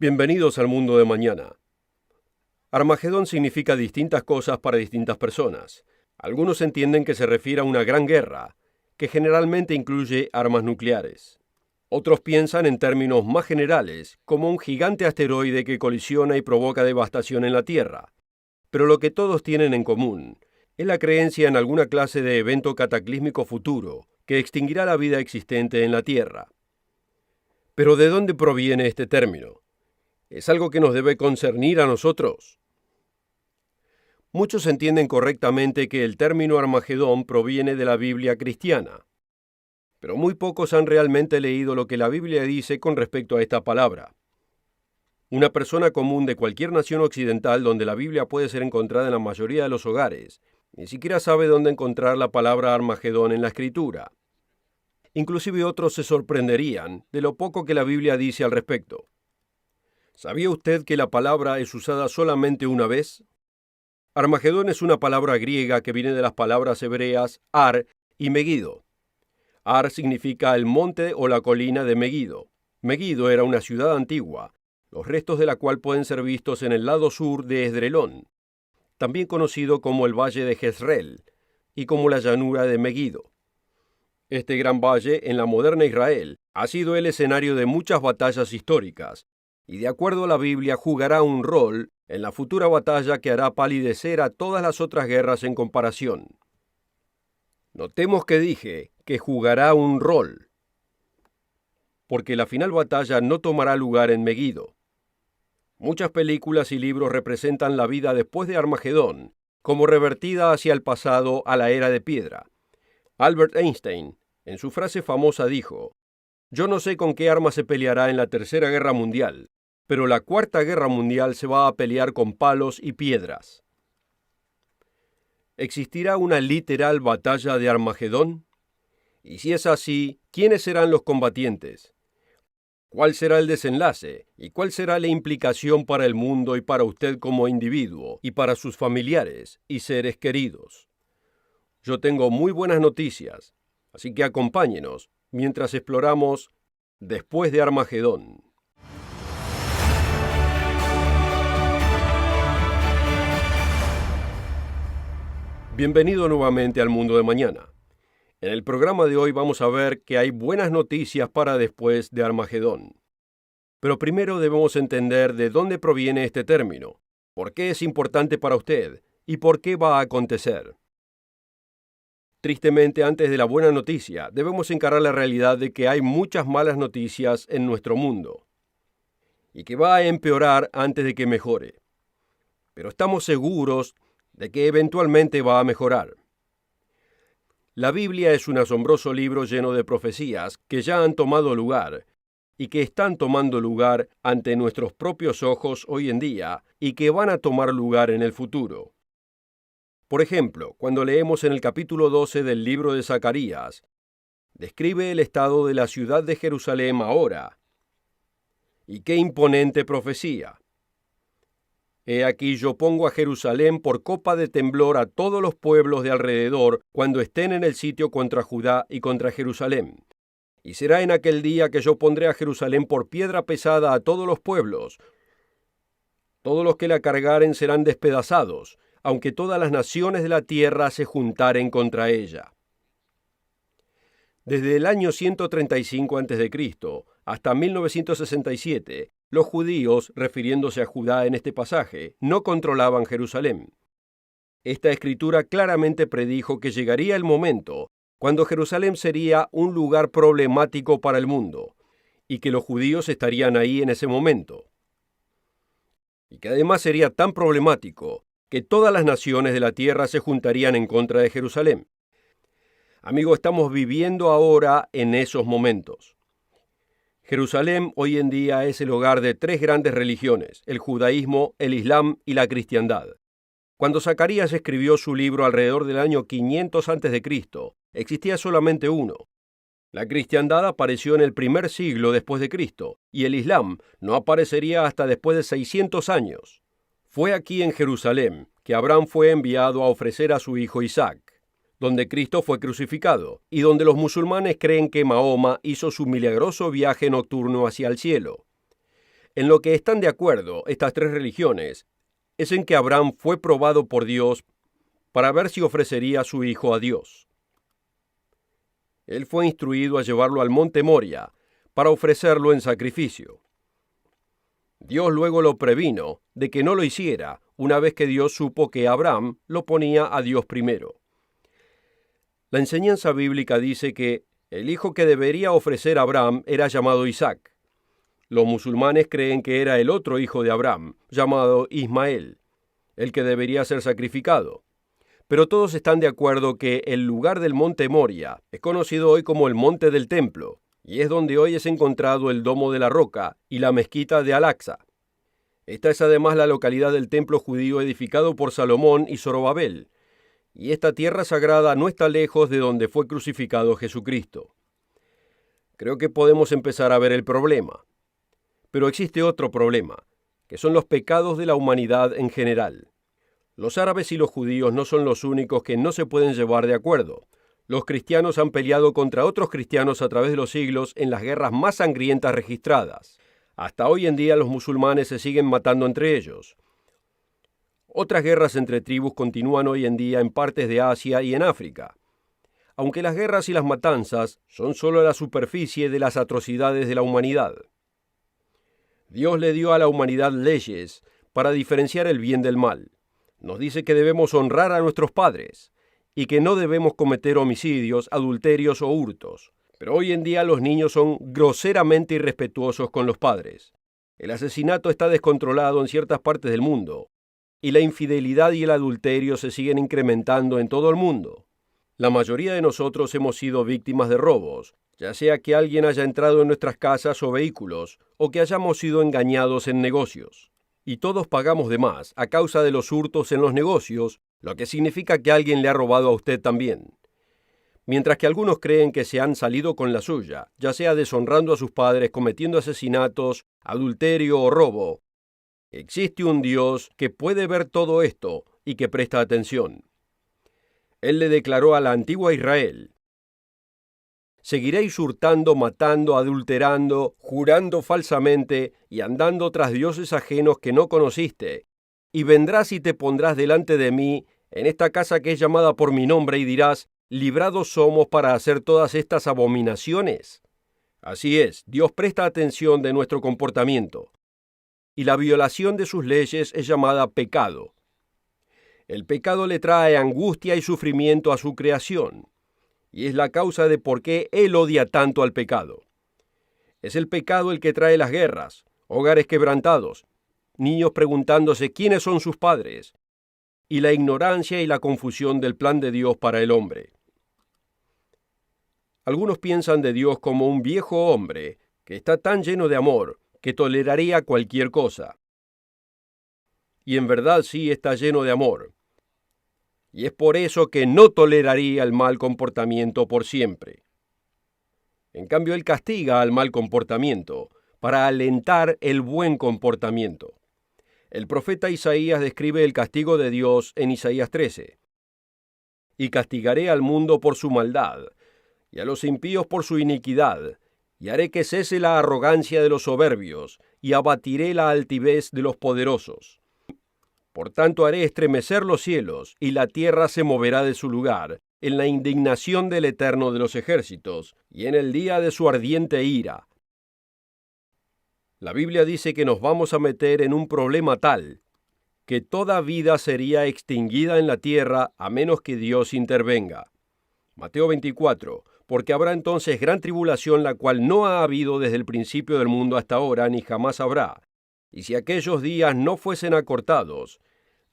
Bienvenidos al mundo de mañana. Armagedón significa distintas cosas para distintas personas. Algunos entienden que se refiere a una gran guerra, que generalmente incluye armas nucleares. Otros piensan en términos más generales, como un gigante asteroide que colisiona y provoca devastación en la Tierra. Pero lo que todos tienen en común es la creencia en alguna clase de evento cataclísmico futuro que extinguirá la vida existente en la Tierra. Pero ¿de dónde proviene este término? ¿Es algo que nos debe concernir a nosotros? Muchos entienden correctamente que el término Armagedón proviene de la Biblia cristiana, pero muy pocos han realmente leído lo que la Biblia dice con respecto a esta palabra. Una persona común de cualquier nación occidental donde la Biblia puede ser encontrada en la mayoría de los hogares, ni siquiera sabe dónde encontrar la palabra Armagedón en la Escritura. Inclusive otros se sorprenderían de lo poco que la Biblia dice al respecto. ¿Sabía usted que la palabra es usada solamente una vez? Armagedón es una palabra griega que viene de las palabras hebreas Ar y Megido. Ar significa el monte o la colina de Megido. Megido era una ciudad antigua, los restos de la cual pueden ser vistos en el lado sur de Esdrelón, también conocido como el Valle de Jezreel y como la llanura de Megido. Este gran valle en la moderna Israel ha sido el escenario de muchas batallas históricas, y de acuerdo a la Biblia jugará un rol en la futura batalla que hará palidecer a todas las otras guerras en comparación. Notemos que dije que jugará un rol, porque la final batalla no tomará lugar en Megido. Muchas películas y libros representan la vida después de Armagedón como revertida hacia el pasado a la era de piedra. Albert Einstein, en su frase famosa, dijo: «Yo no sé con qué arma se peleará en la Tercera Guerra Mundial, pero la Cuarta Guerra Mundial se va a pelear con palos y piedras». ¿Existirá una literal batalla de Armagedón? Y si es así, ¿quiénes serán los combatientes? ¿Cuál será el desenlace? ¿Y cuál será la implicación para el mundo y para usted como individuo y para sus familiares y seres queridos? Yo tengo muy buenas noticias, así que acompáñenos mientras exploramos Después de Armagedón. Bienvenido nuevamente al mundo de mañana. En el programa de hoy vamos a ver que hay buenas noticias para después de Armagedón. Pero primero debemos entender de dónde proviene este término, por qué es importante para usted y por qué va a acontecer. Tristemente, antes de la buena noticia, debemos encarar la realidad de que hay muchas malas noticias en nuestro mundo y que va a empeorar antes de que mejore. Pero estamos seguros de que eventualmente va a mejorar. La Biblia es un asombroso libro lleno de profecías que ya han tomado lugar y que están tomando lugar ante nuestros propios ojos hoy en día y que van a tomar lugar en el futuro. Por ejemplo, cuando leemos en el capítulo 12 del libro de Zacarías, describe el estado de la ciudad de Jerusalén ahora. ¡Y qué imponente profecía! He aquí yo pongo a Jerusalén por copa de temblor a todos los pueblos de alrededor cuando estén en el sitio contra Judá y contra Jerusalén. Y será en aquel día que yo pondré a Jerusalén por piedra pesada a todos los pueblos. Todos los que la cargaren serán despedazados, aunque todas las naciones de la tierra se juntaren contra ella. Desde el año 135 a.C. hasta 1967, los judíos, refiriéndose a Judá en este pasaje, no controlaban Jerusalén. Esta escritura claramente predijo que llegaría el momento cuando Jerusalén sería un lugar problemático para el mundo, y que los judíos estarían ahí en ese momento. Y que además sería tan problemático que todas las naciones de la tierra se juntarían en contra de Jerusalén. Amigo, estamos viviendo ahora en esos momentos. Jerusalén hoy en día es el hogar de tres grandes religiones: el judaísmo, el islam y la cristiandad. Cuando Zacarías escribió su libro alrededor del año 500 a.C., existía solamente uno. La cristiandad apareció en el primer siglo después de Cristo, y el islam no aparecería hasta después de 600 años. Fue aquí en Jerusalén que Abraham fue enviado a ofrecer a su hijo Isaac, donde Cristo fue crucificado, y donde los musulmanes creen que Mahoma hizo su milagroso viaje nocturno hacia el cielo. En lo que están de acuerdo estas tres religiones es en que Abraham fue probado por Dios para ver si ofrecería a su hijo a Dios. Él fue instruido a llevarlo al monte Moria para ofrecerlo en sacrificio. Dios luego lo previno de que no lo hiciera una vez que Dios supo que Abraham lo ponía a Dios primero. La enseñanza bíblica dice que el hijo que debería ofrecer Abraham era llamado Isaac. Los musulmanes creen que era el otro hijo de Abraham, llamado Ismael, el que debería ser sacrificado. Pero todos están de acuerdo que el lugar del monte Moria es conocido hoy como el monte del templo, y es donde hoy es encontrado el domo de la roca y la mezquita de Al-Aqsa. Esta es además la localidad del templo judío edificado por Salomón y Zorobabel, y esta tierra sagrada no está lejos de donde fue crucificado Jesucristo. Creo que podemos empezar a ver el problema. Pero existe otro problema, que son los pecados de la humanidad en general. Los árabes y los judíos no son los únicos que no se pueden llevar de acuerdo. Los cristianos han peleado contra otros cristianos a través de los siglos en las guerras más sangrientas registradas. Hasta hoy en día los musulmanes se siguen matando entre ellos. Otras guerras entre tribus continúan hoy en día en partes de Asia y en África. Aunque las guerras y las matanzas son solo la superficie de las atrocidades de la humanidad. Dios le dio a la humanidad leyes para diferenciar el bien del mal. Nos dice que debemos honrar a nuestros padres y que no debemos cometer homicidios, adulterios o hurtos. Pero hoy en día los niños son groseramente irrespetuosos con los padres. El asesinato está descontrolado en ciertas partes del mundo y la infidelidad y el adulterio se siguen incrementando en todo el mundo. La mayoría de nosotros hemos sido víctimas de robos, ya sea que alguien haya entrado en nuestras casas o vehículos, o que hayamos sido engañados en negocios. Y todos pagamos de más a causa de los hurtos en los negocios, lo que significa que alguien le ha robado a usted también. Mientras que algunos creen que se han salido con la suya, ya sea deshonrando a sus padres, cometiendo asesinatos, adulterio o robo, existe un Dios que puede ver todo esto y que presta atención. Él le declaró a la antigua Israel: seguiréis hurtando, matando, adulterando, jurando falsamente y andando tras dioses ajenos que no conociste. Y vendrás y te pondrás delante de mí en esta casa que es llamada por mi nombre y dirás: librados somos para hacer todas estas abominaciones. Así es, Dios presta atención de nuestro comportamiento. Y la violación de sus leyes es llamada pecado. El pecado le trae angustia y sufrimiento a su creación. Y es la causa de por qué Él odia tanto al pecado. Es el pecado el que trae las guerras, hogares quebrantados, niños preguntándose quiénes son sus padres, y la ignorancia y la confusión del plan de Dios para el hombre. Algunos piensan de Dios como un viejo hombre que está tan lleno de amor que toleraría cualquier cosa. Y en verdad sí está lleno de amor. Y es por eso que no toleraría el mal comportamiento por siempre. En cambio, Él castiga al mal comportamiento para alentar el buen comportamiento. El profeta Isaías describe el castigo de Dios en Isaías 13. Y castigaré al mundo por su maldad, y a los impíos por su iniquidad, y haré que cese la arrogancia de los soberbios, y abatiré la altivez de los poderosos. Por tanto haré estremecer los cielos, y la tierra se moverá de su lugar, en la indignación del Eterno de los ejércitos, y en el día de su ardiente ira. La Biblia dice que nos vamos a meter en un problema tal, que toda vida sería extinguida en la tierra a menos que Dios intervenga. Mateo 24, porque habrá entonces gran tribulación, la cual no ha habido desde el principio del mundo hasta ahora, ni jamás habrá. Y si aquellos días no fuesen acortados,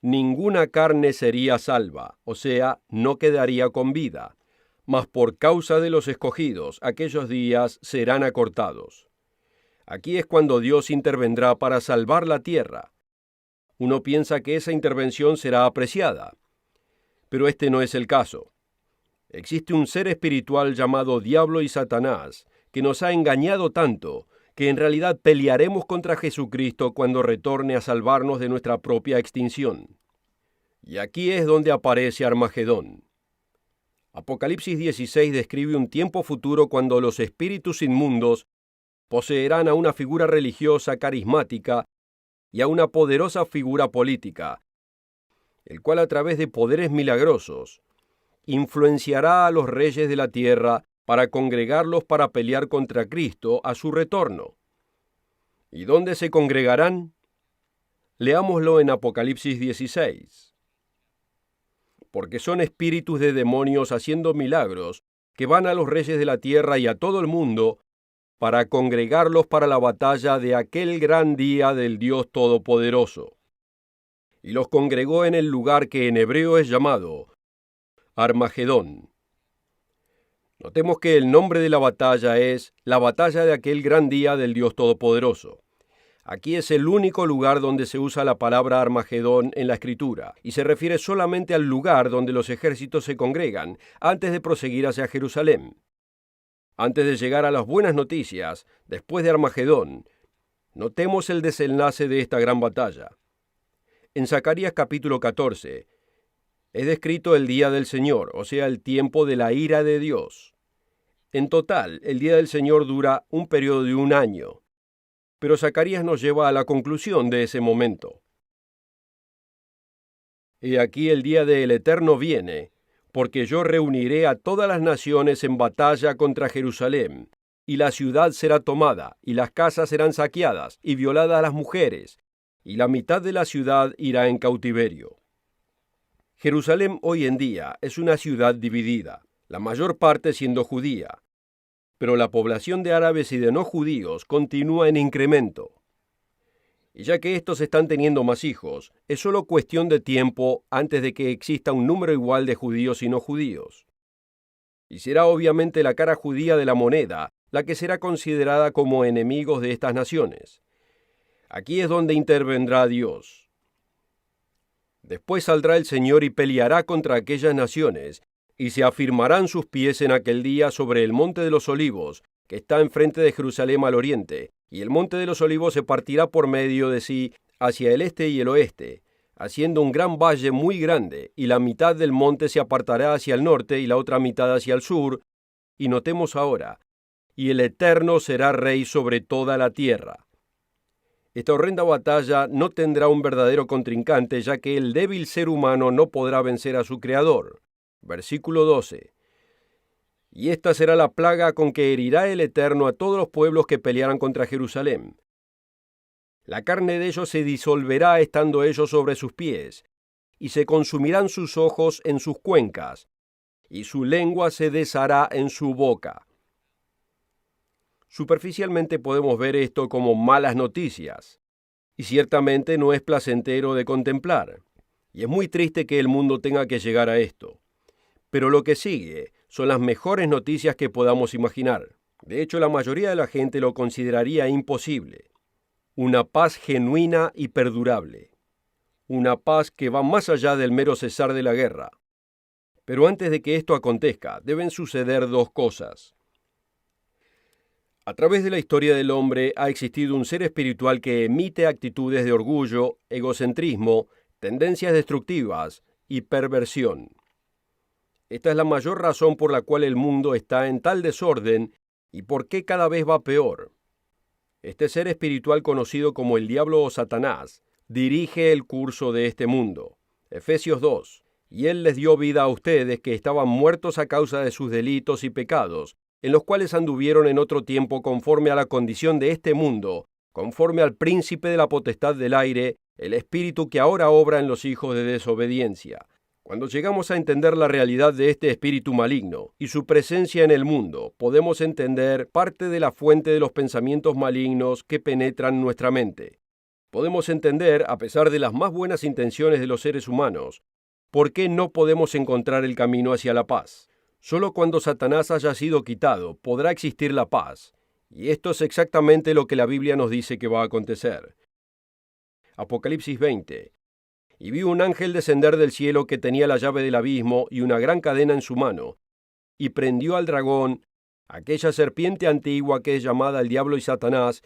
ninguna carne sería salva, o sea, no quedaría con vida. Mas por causa de los escogidos, aquellos días serán acortados. Aquí es cuando Dios intervendrá para salvar la tierra. Uno piensa que esa intervención será apreciada, pero este no es el caso. Existe un ser espiritual llamado Diablo y Satanás, que nos ha engañado tanto, que en realidad pelearemos contra Jesucristo cuando retorne a salvarnos de nuestra propia extinción. Y aquí es donde aparece Armagedón. Apocalipsis 16 describe un tiempo futuro cuando los espíritus inmundos poseerán a una figura religiosa carismática y a una poderosa figura política, el cual a través de poderes milagrosos influenciará a los reyes de la tierra para congregarlos para pelear contra Cristo a su retorno. ¿Y dónde se congregarán? Leámoslo en Apocalipsis 16. Porque son espíritus de demonios haciendo milagros que van a los reyes de la tierra y a todo el mundo para congregarlos para la batalla de aquel gran día del Dios Todopoderoso. Y los congregó en el lugar que en hebreo es llamado Armagedón. Notemos que el nombre de la batalla es la batalla de aquel gran día del Dios Todopoderoso. Aquí es el único lugar donde se usa la palabra Armagedón en la Escritura, y se refiere solamente al lugar donde los ejércitos se congregan antes de proseguir hacia Jerusalén. Antes de llegar a las buenas noticias, después de Armagedón, notemos el desenlace de esta gran batalla. En Zacarías capítulo 14, es descrito el día del Señor, o sea, el tiempo de la ira de Dios. En total, el día del Señor dura un periodo de 1 año. Pero Zacarías nos lleva a la conclusión de ese momento. He aquí el día del Eterno viene, porque yo reuniré a todas las naciones en batalla contra Jerusalén, y la ciudad será tomada, y las casas serán saqueadas, y violadas las mujeres, y la mitad de la ciudad irá en cautiverio. Jerusalén hoy en día es una ciudad dividida, la mayor parte siendo judía, pero la población de árabes y de no judíos continúa en incremento. Y ya que estos están teniendo más hijos, es solo cuestión de tiempo antes de que exista un número igual de judíos y no judíos. Y será obviamente la cara judía de la moneda la que será considerada como enemigos de estas naciones. Aquí es donde intervendrá Dios. Después saldrá el Señor y peleará contra aquellas naciones, y se afirmarán sus pies en aquel día sobre el monte de los olivos, que está enfrente de Jerusalén al oriente, y el monte de los olivos se partirá por medio de sí hacia el este y el oeste, haciendo un gran valle muy grande, y la mitad del monte se apartará hacia el norte y la otra mitad hacia el sur, y notemos ahora, y el Eterno será rey sobre toda la tierra. Esta horrenda batalla no tendrá un verdadero contrincante, ya que el débil ser humano no podrá vencer a su Creador. Versículo 12. Y esta será la plaga con que herirá el Eterno a todos los pueblos que pelearan contra Jerusalén. La carne de ellos se disolverá estando ellos sobre sus pies, y se consumirán sus ojos en sus cuencas, y su lengua se deshará en su boca. Superficialmente podemos ver esto como malas noticias, y ciertamente no es placentero de contemplar, y es muy triste que el mundo tenga que llegar a esto. Pero lo que sigue son las mejores noticias que podamos imaginar. De hecho, la mayoría de la gente lo consideraría imposible. Una paz genuina y perdurable. Una paz que va más allá del mero cesar de la guerra. Pero antes de que esto acontezca, deben suceder 2 cosas. A través de la historia del hombre ha existido un ser espiritual que emite actitudes de orgullo, egocentrismo, tendencias destructivas y perversión. Esta es la mayor razón por la cual el mundo está en tal desorden y por qué cada vez va peor. Este ser espiritual conocido como el diablo o Satanás dirige el curso de este mundo. Efesios 2. Y él les dio vida a ustedes que estaban muertos a causa de sus delitos y pecados, en los cuales anduvieron en otro tiempo conforme a la condición de este mundo, conforme al príncipe de la potestad del aire, el espíritu que ahora obra en los hijos de desobediencia. Cuando llegamos a entender la realidad de este espíritu maligno y su presencia en el mundo, podemos entender parte de la fuente de los pensamientos malignos que penetran nuestra mente. Podemos entender, a pesar de las más buenas intenciones de los seres humanos, por qué no podemos encontrar el camino hacia la paz. Solo cuando Satanás haya sido quitado podrá existir la paz, y esto es exactamente lo que la Biblia nos dice que va a acontecer. Apocalipsis 20. Y vi un ángel descender del cielo que tenía la llave del abismo y una gran cadena en su mano, y prendió al dragón, aquella serpiente antigua que es llamada el diablo y Satanás,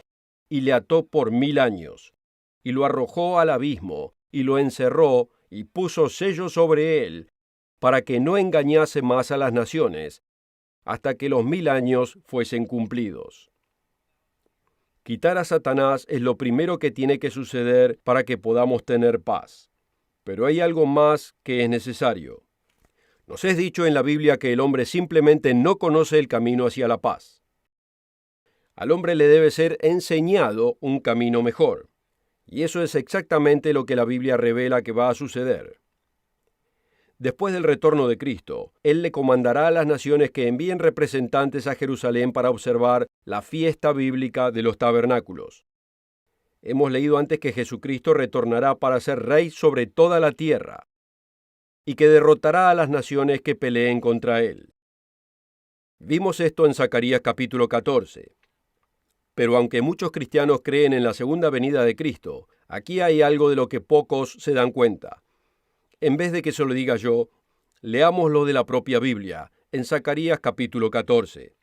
y le ató por 1000 años, y lo arrojó al abismo, y lo encerró, y puso sello sobre él, para que no engañase más a las naciones, hasta que los 1000 años fuesen cumplidos. Quitar a Satanás es lo primero que tiene que suceder para que podamos tener paz. Pero hay algo más que es necesario. Nos es dicho en la Biblia que el hombre simplemente no conoce el camino hacia la paz. Al hombre le debe ser enseñado un camino mejor. Y eso es exactamente lo que la Biblia revela que va a suceder. Después del retorno de Cristo, Él le comandará a las naciones que envíen representantes a Jerusalén para observar la fiesta bíblica de los tabernáculos. Hemos leído antes que Jesucristo retornará para ser rey sobre toda la tierra y que derrotará a las naciones que peleen contra Él. Vimos esto en Zacarías capítulo 14. Pero aunque muchos cristianos creen en la segunda venida de Cristo, aquí hay algo de lo que pocos se dan cuenta. En vez de que se lo diga yo, leámoslo de la propia Biblia, en Zacarías capítulo 14.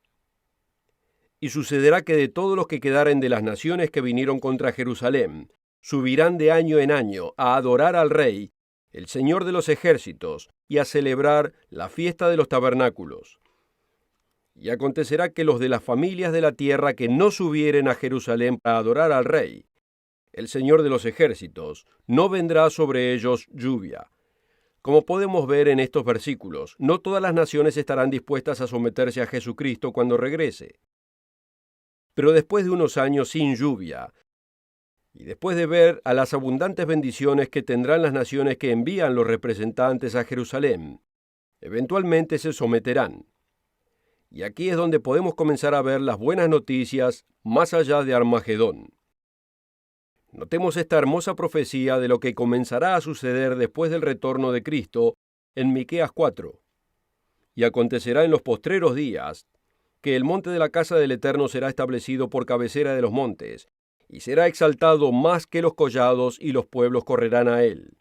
Y sucederá que de todos los que quedaren de las naciones que vinieron contra Jerusalén, subirán de año en año a adorar al Rey, el Señor de los ejércitos, y a celebrar la fiesta de los tabernáculos. Y acontecerá que los de las familias de la tierra que no subieren a Jerusalén para adorar al Rey, el Señor de los ejércitos, no vendrá sobre ellos lluvia. Como podemos ver en estos versículos, no todas las naciones estarán dispuestas a someterse a Jesucristo cuando regrese. Pero después de unos años sin lluvia, y después de ver a las abundantes bendiciones que tendrán las naciones que envían los representantes a Jerusalén, eventualmente se someterán. Y aquí es donde podemos comenzar a ver las buenas noticias más allá de Armagedón. Notemos esta hermosa profecía de lo que comenzará a suceder después del retorno de Cristo en Miqueas 4. Y acontecerá en los postreros días que el monte de la casa del Eterno será establecido por cabecera de los montes, y será exaltado más que los collados, y los pueblos correrán a él.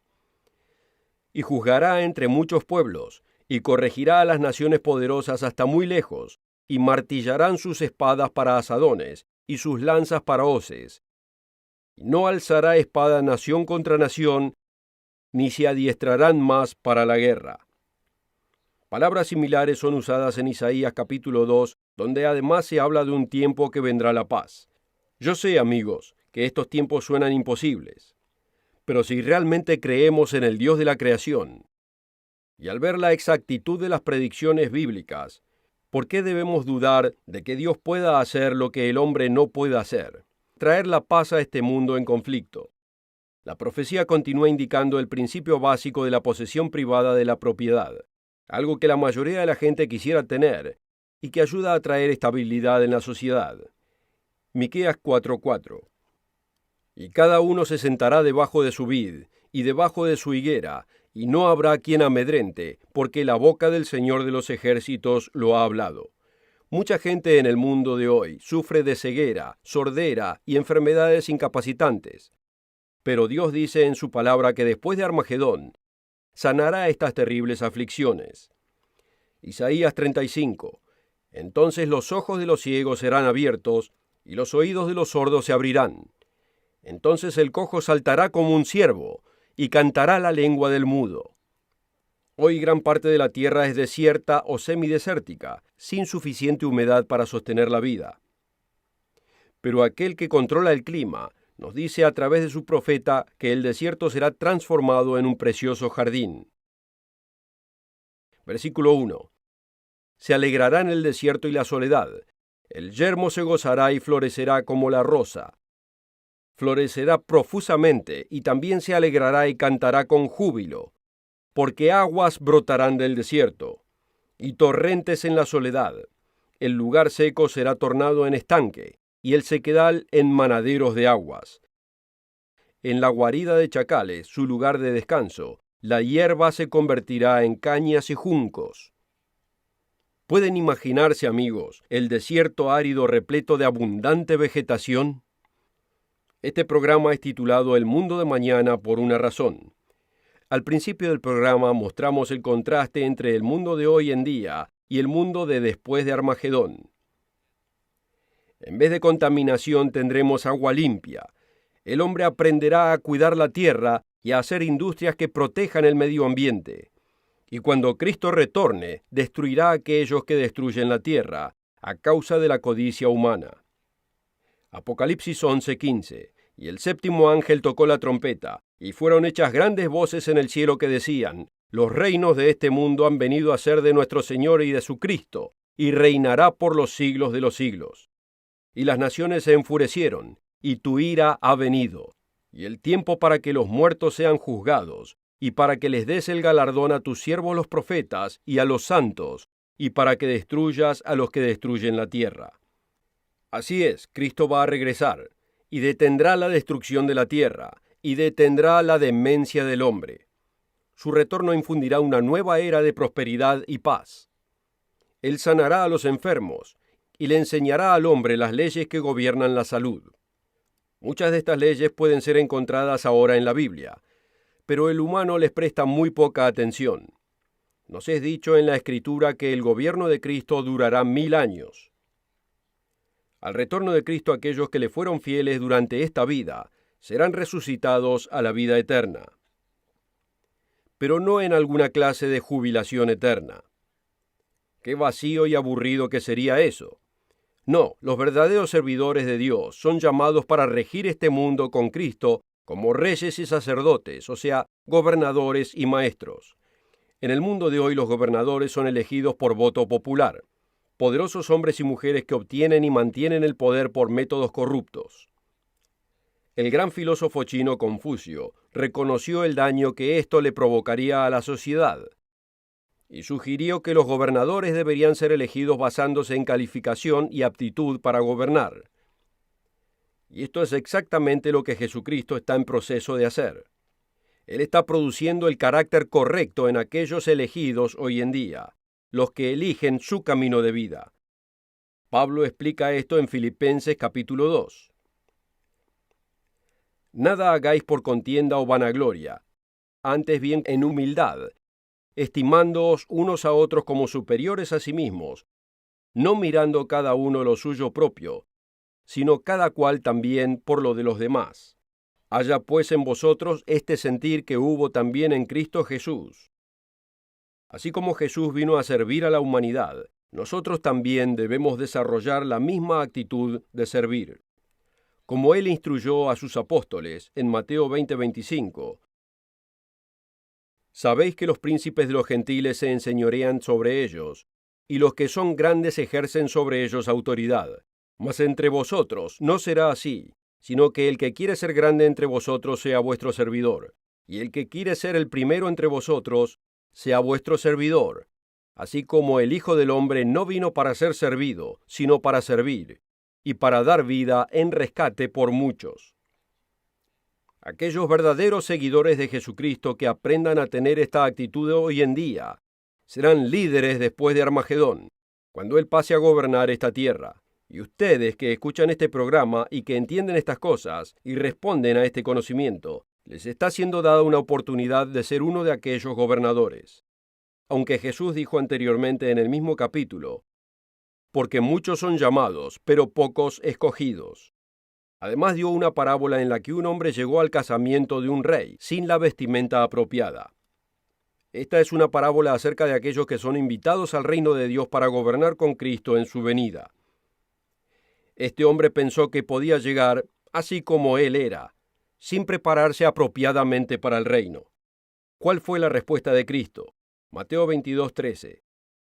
Y juzgará entre muchos pueblos, y corregirá a las naciones poderosas hasta muy lejos, y martillarán sus espadas para asadones, y sus lanzas para hoces. No alzará espada nación contra nación, ni se adiestrarán más para la guerra. Palabras similares son usadas en Isaías capítulo 2, donde además se habla de un tiempo que vendrá la paz. Yo sé, amigos, que estos tiempos suenan imposibles, pero si realmente creemos en el Dios de la creación, y al ver la exactitud de las predicciones bíblicas, ¿por qué debemos dudar de que Dios pueda hacer lo que el hombre no puede hacer? Traer la paz a este mundo en conflicto. La profecía continúa indicando el principio básico de la posesión privada de la propiedad, algo que la mayoría de la gente quisiera tener y que ayuda a traer estabilidad en la sociedad. Miqueas 4:4. Y cada uno se sentará debajo de su vid y debajo de su higuera, y no habrá quien amedrente, porque la boca del Señor de los ejércitos lo ha hablado. Mucha gente en el mundo de hoy sufre de ceguera, sordera y enfermedades incapacitantes. Pero Dios dice en su palabra que después de Armagedón, sanará estas terribles aflicciones. Isaías 35. Entonces los ojos de los ciegos serán abiertos, y los oídos de los sordos se abrirán. Entonces el cojo saltará como un ciervo, y cantará la lengua del mudo. Hoy gran parte de la tierra es desierta o semidesértica, sin suficiente humedad para sostener la vida. Pero aquel que controla el clima nos dice a través de su profeta que el desierto será transformado en un precioso jardín. Versículo 1. Se alegrará en el desierto y la soledad. El yermo se gozará y florecerá como la rosa. Florecerá profusamente y también se alegrará y cantará con júbilo, porque aguas brotarán del desierto y torrentes en la soledad. El lugar seco será tornado en estanque y el sequedal en manaderos de aguas. En la guarida de chacales, su lugar de descanso, la hierba se convertirá en cañas y juncos. ¿Pueden imaginarse, amigos, el desierto árido repleto de abundante vegetación? Este programa es titulado El mundo de mañana por una razón. Al principio del programa mostramos el contraste entre el mundo de hoy en día y el mundo de después de Armagedón. En vez de contaminación tendremos agua limpia. El hombre aprenderá a cuidar la tierra y a hacer industrias que protejan el medio ambiente. Y cuando Cristo retorne, destruirá a aquellos que destruyen la tierra, a causa de la codicia humana. Apocalipsis 11:15. Y el séptimo ángel tocó la trompeta, y fueron hechas grandes voces en el cielo que decían: los reinos de este mundo han venido a ser de nuestro Señor y de su Cristo, y reinará por los siglos de los siglos. Y las naciones se enfurecieron, y tu ira ha venido, y el tiempo para que los muertos sean juzgados, y para que les des el galardón a tus siervos los profetas y a los santos, y para que destruyas a los que destruyen la tierra. Así es, Cristo va a regresar, y detendrá la destrucción de la tierra, y detendrá la demencia del hombre. Su retorno infundirá una nueva era de prosperidad y paz. Él sanará a los enfermos, y le enseñará al hombre las leyes que gobiernan la salud. Muchas de estas leyes pueden ser encontradas ahora en la Biblia, pero el humano les presta muy poca atención. Nos es dicho en la Escritura que el gobierno de Cristo durará 1000 años. Al retorno de Cristo, aquellos que le fueron fieles durante esta vida serán resucitados a la vida eterna, pero no en alguna clase de jubilación eterna. Qué vacío y aburrido que sería eso. No, los verdaderos servidores de Dios son llamados para regir este mundo con Cristo como reyes y sacerdotes, o sea, gobernadores y maestros. En el mundo de hoy los gobernadores son elegidos por voto popular, poderosos hombres y mujeres que obtienen y mantienen el poder por métodos corruptos. El gran filósofo chino Confucio reconoció el daño que esto le provocaría a la sociedad y sugirió que los gobernadores deberían ser elegidos basándose en calificación y aptitud para gobernar. Y esto es exactamente lo que Jesucristo está en proceso de hacer. Él está produciendo el carácter correcto en aquellos elegidos hoy en día, los que eligen su camino de vida. Pablo explica esto en Filipenses capítulo 2. Nada hagáis por contienda o vanagloria, antes bien en humildad, estimándoos unos a otros como superiores a sí mismos, no mirando cada uno lo suyo propio, sino cada cual también por lo de los demás. Haya pues en vosotros este sentir que hubo también en Cristo Jesús. Así como Jesús vino a servir a la humanidad, nosotros también debemos desarrollar la misma actitud de servir. Como Él instruyó a sus apóstoles en Mateo 20:25, sabéis que los príncipes de los gentiles se enseñorean sobre ellos, y los que son grandes ejercen sobre ellos autoridad. Mas entre vosotros no será así, sino que el que quiere ser grande entre vosotros sea vuestro servidor, y el que quiere ser el primero entre vosotros sea vuestro servidor, así como el Hijo del Hombre no vino para ser servido, sino para servir, y para dar vida en rescate por muchos. Aquellos verdaderos seguidores de Jesucristo que aprendan a tener esta actitud hoy en día serán líderes después de Armagedón, cuando Él pase a gobernar esta tierra. Y ustedes que escuchan este programa y que entienden estas cosas y responden a este conocimiento, les está siendo dada una oportunidad de ser uno de aquellos gobernadores. Aunque Jesús dijo anteriormente en el mismo capítulo, porque muchos son llamados, pero pocos escogidos. Además dio una parábola en la que un hombre llegó al casamiento de un rey sin la vestimenta apropiada. Esta es una parábola acerca de aquellos que son invitados al reino de Dios para gobernar con Cristo en su venida. Este hombre pensó que podía llegar así como él era, sin prepararse apropiadamente para el reino. ¿Cuál fue la respuesta de Cristo? Mateo 22:13.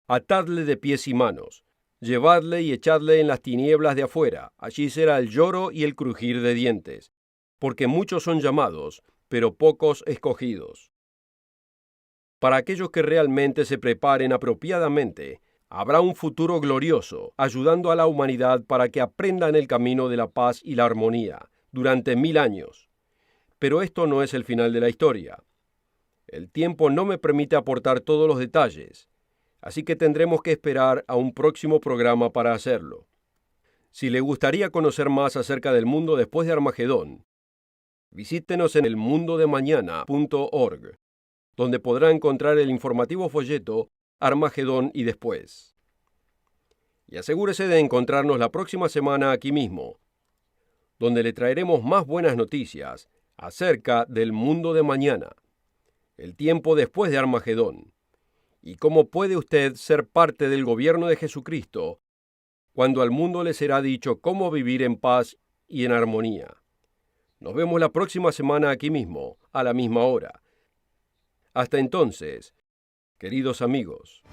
Atadle de pies y manos, llevadle y echadle en las tinieblas de afuera, allí será el lloro y el crujir de dientes, porque muchos son llamados, pero pocos escogidos. Para aquellos que realmente se preparen apropiadamente, habrá un futuro glorioso, ayudando a la humanidad para que aprendan el camino de la paz y la armonía durante 1000 años. Pero esto no es el final de la historia. El tiempo no me permite aportar todos los detalles, así que tendremos que esperar a un próximo programa para hacerlo. Si le gustaría conocer más acerca del mundo después de Armagedón, visítenos en elmundodemañana.org, donde podrá encontrar el informativo folleto Armagedón y después. Y asegúrese de encontrarnos la próxima semana aquí mismo, donde le traeremos más buenas noticias acerca del mundo de mañana, el tiempo después de Armagedón, y cómo puede usted ser parte del gobierno de Jesucristo cuando al mundo le será dicho cómo vivir en paz y en armonía. Nos vemos la próxima semana aquí mismo, a la misma hora. Hasta entonces, queridos amigos.